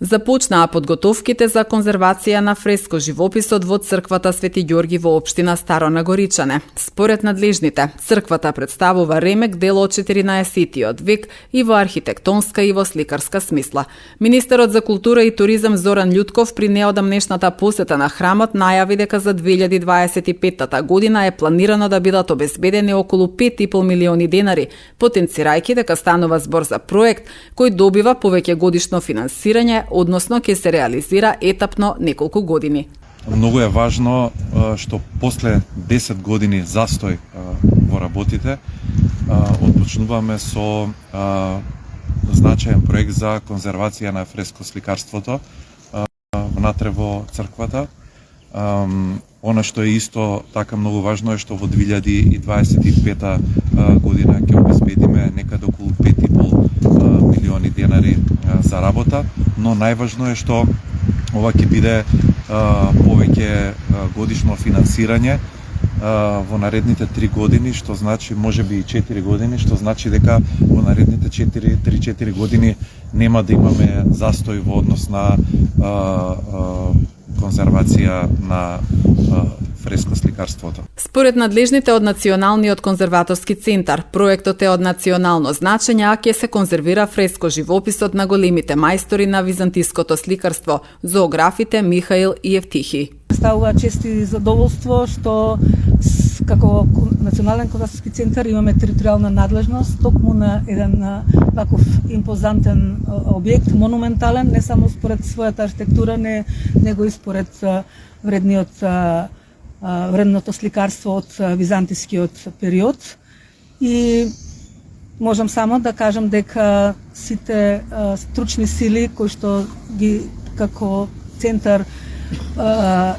Започнаа подготовките за конзервација на фреско живописот во црквата Свети Ѓорги во општина Старо Нагоричане. Според надлежните, црквата представува ремек дел од 14-тиот век и во архитектонска и во сликарска смисла. Министерот за култура и туризам Зоран Љутков при неодамнешната посета на храмот најави дека за 2025 година е планирано да бидат обезбедени околу 5,5 милиони денари, потенцирајќи дека станува збор за проект кој добива повеќе годишно финансирање, односно ќе се реализира етапно неколку години. Многу е важно што после 10 години застој во работите отпочнуваме со значаен проект за конзервација на фрескосликарството внатре во црквата. Она што е исто така многу важно е што во 2025 година ќе обезбедиме некаде околу 5,5 милиони денари за работа, но најважно е што ова ќе биде повеќе годишно финансирање во наредните 3 години, што значи можеби и 4 години, што значи дека во наредните 3-4 години нема да имаме застој во однос на конзервација на фрескосликарството. Според надлежните од Националниот конзерваторски центар, проектот е од национално значење, а ќе се конзервира фреско живописот на големите мајстори на византиското сликарство, зоографите Михаил и Евтихи. Ставува чест и задоволство што како Национален конзерваторски центар имаме територијална надлежност токму на еден ваков импозантен објект, монументален, не само според својата архитектура, него и според вредното сликарство од византискиот период. И можам само да кажам дека сите стручни сили кои што ги како центар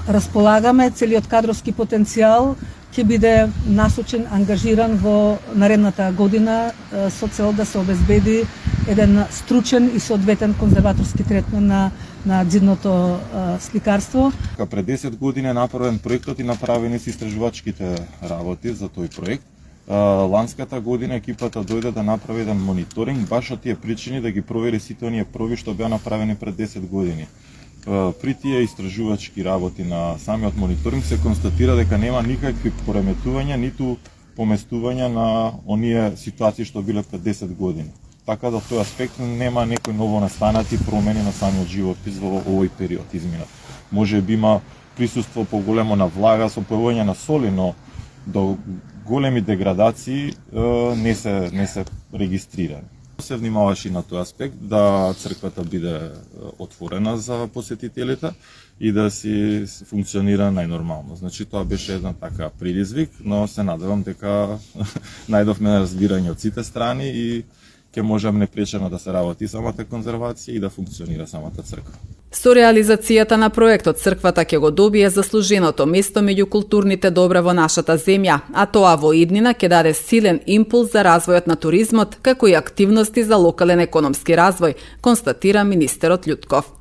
располагаме, целиот кадровски потенцијал ќе биде насочен, ангажиран во наредната година со цел да се обезбеди еден стручен и соодветен конзерваторски третман на дзидното сликарство. Пред 10 години е направен проектот и направени се истражувачките работи за тој проект. Ланската година екипата дојде да направи еден мониторинг баш од тие причини, да ги провери сите оние проби што беа направени пред 10 години. При тие истражувачки работи на самиот мониторинг се констатира дека нема никакви пореметувања, ниту поместувања на оние ситуации што биле пред 10 години. Така да в тој аспект нема некои ново настанати промени на самиот живопис во овој период изминат. Може би има присуство поголемо на влага со појавување на соли, но до големи деградации не се регистрирани. Се внимаваше на тој аспект да црквата биде отворена за посетителите и да си функционира најнормално. Значи тоа беше една така предизвик, но се надевам дека најдовме разбирање од сите страни и ќе можеме непречено да се работи самата конзервација и да функционира самата црква. Со реализацијата на проектот, црквата ќе го добие заслуженото место меѓу културните добра во нашата земја, а тоа во иднина ќе даде силен импулс за развојот на туризмот, како и активности за локален економски развој, констатира министерот Љутков.